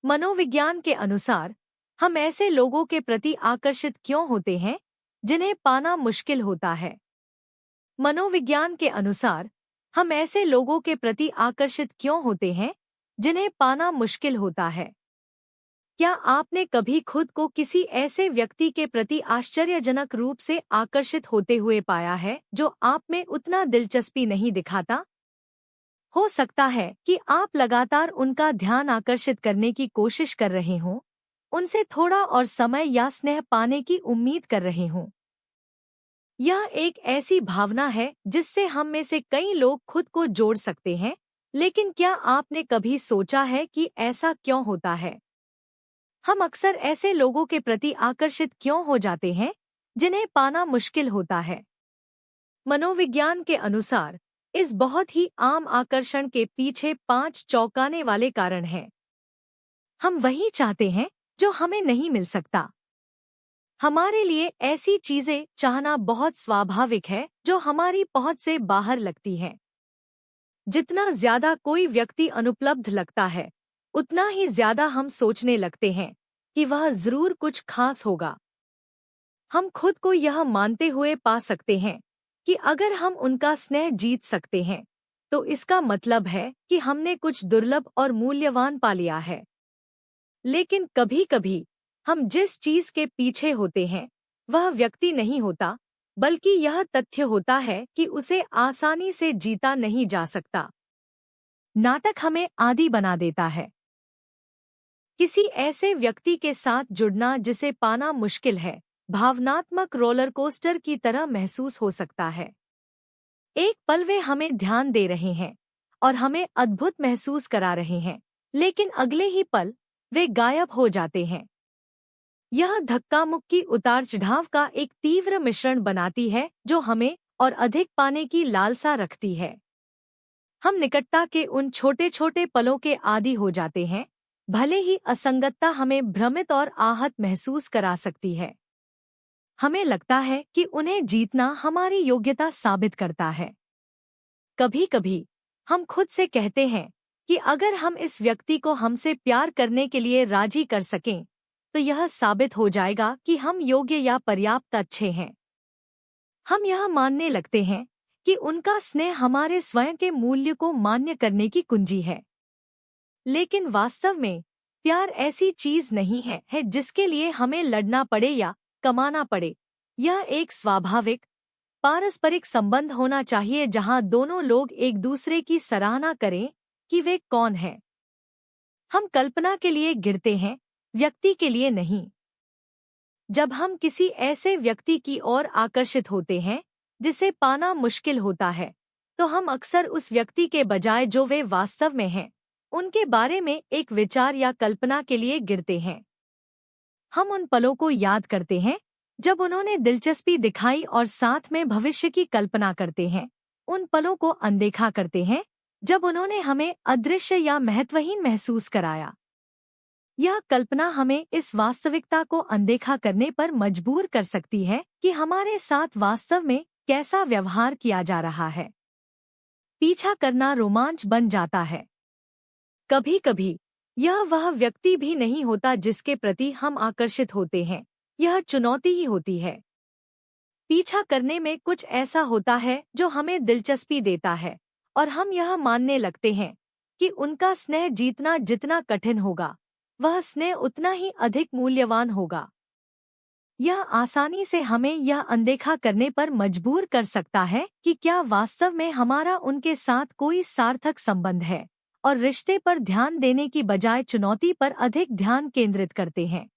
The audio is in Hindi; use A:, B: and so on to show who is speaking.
A: मनोविज्ञान के अनुसार हम ऐसे लोगों के प्रति आकर्षित क्यों होते हैं जिन्हें पाना मुश्किल होता है। मनोविज्ञान के अनुसार हम ऐसे लोगों के प्रति आकर्षित क्यों होते हैं जिन्हें पाना मुश्किल होता है। क्या आपने कभी खुद को किसी ऐसे व्यक्ति के प्रति आश्चर्यजनक रूप से आकर्षित होते हुए पाया है जो आप में उतना दिलचस्पी नहीं दिखाता? हो सकता है कि आप लगातार उनका ध्यान आकर्षित करने की कोशिश कर रहे हों, उनसे थोड़ा और समय या स्नेह पाने की उम्मीद कर रहे हों। यह एक ऐसी भावना है जिससे हम में से कई लोग खुद को जोड़ सकते हैं, लेकिन क्या आपने कभी सोचा है कि ऐसा क्यों होता है? हम अक्सर ऐसे लोगों के प्रति आकर्षित क्यों हो जाते हैं जिन्हें पाना मुश्किल होता है? मनोविज्ञान के अनुसार इस बहुत ही आम आकर्षण के पीछे 5 चौंकाने वाले कारण हैं। हम वही चाहते हैं जो हमें नहीं मिल सकता। हमारे लिए ऐसी चीजें चाहना बहुत स्वाभाविक है जो हमारी पहुंच से बाहर लगती हैं। जितना ज्यादा कोई व्यक्ति अनुपलब्ध लगता है, उतना ही ज्यादा हम सोचने लगते हैं कि वह जरूर कुछ खास होगा। हम खुद को यह मानते हुए पा सकते हैं कि अगर हम उनका स्नेह जीत सकते हैं, तो इसका मतलब है कि हमने कुछ दुर्लभ और मूल्यवान पा लिया है। लेकिन कभी-कभी हम जिस चीज के पीछे होते हैं, वह व्यक्ति नहीं होता, बल्कि यह तथ्य होता है कि उसे आसानी से जीता नहीं जा सकता। नाटक हमें आदी बना देता है। किसी ऐसे व्यक्ति के साथ जुड़ना जिसे पाना मुश्किल है, भावनात्मक रोलर कोस्टर की तरह महसूस हो सकता है। एक पल वे हमें ध्यान दे रहे हैं और हमें अद्भुत महसूस करा रहे हैं, लेकिन अगले ही पल वे गायब हो जाते हैं। यह धक्का-मुक्की उतार-चढ़ाव का एक तीव्र मिश्रण बनाती है जो हमें और अधिक पाने की लालसा रखती है। हम निकटता के उन छोटे-छोटे पलों के आदी हो जाते हैं, भले ही असंगतता हमें भ्रमित और आहत महसूस करा सकती है। हमें लगता है कि उन्हें जीतना हमारी योग्यता साबित करता है। कभी-कभी हम खुद से कहते हैं कि अगर हम इस व्यक्ति को हमसे प्यार करने के लिए राजी कर सकें, तो यह साबित हो जाएगा कि हम योग्य या पर्याप्त अच्छे हैं। हम यह मानने लगते हैं कि उनका स्नेह हमारे स्वयं के मूल्य को मान्य करने की कुंजी है। लेकिन वास्तव में प्यार ऐसी चीज नहीं है जिसके लिए हमें लड़ना पड़े या कमाना पड़े। यह एक स्वाभाविक, पारस्परिक संबंध होना चाहिए जहां दोनों लोग एक दूसरे की सराहना करें कि वे कौन हैं। हम कल्पना के लिए गिरते हैं, व्यक्ति के लिए नहीं। जब हम किसी ऐसे व्यक्ति की ओर आकर्षित होते हैं जिसे पाना मुश्किल होता है, तो हम अक्सर उस व्यक्ति के बजाय जो वे वास्तव में हैं, उनके बारे में एक विचार या कल्पना के लिए गिरते हैं। हम उन पलों को याद करते हैं जब उन्होंने दिलचस्पी दिखाई और साथ में भविष्य की कल्पना करते हैं। उन पलों को अनदेखा करते हैं जब उन्होंने हमें अदृश्य या महत्वहीन महसूस कराया। यह कल्पना हमें इस वास्तविकता को अनदेखा करने पर मजबूर कर सकती है कि हमारे साथ वास्तव में कैसा व्यवहार किया जा रहा है। पीछा करना रोमांच बन जाता है। कभी-कभी यह वह व्यक्ति भी नहीं होता जिसके प्रति हम आकर्षित होते हैं, यह चुनौती ही होती है। पीछा करने में कुछ ऐसा होता है जो हमें दिलचस्पी देता है और हम यह मानने लगते हैं कि उनका स्नेह जीतना जितना कठिन होगा, वह स्नेह उतना ही अधिक मूल्यवान होगा। यह आसानी से हमें यह अनदेखा करने पर मजबूर कर सकता है कि क्या वास्तव में हमारा उनके साथ कोई सार्थक संबंध है, और रिश्ते पर ध्यान देने की बजाय चुनौती पर अधिक ध्यान केंद्रित करते हैं।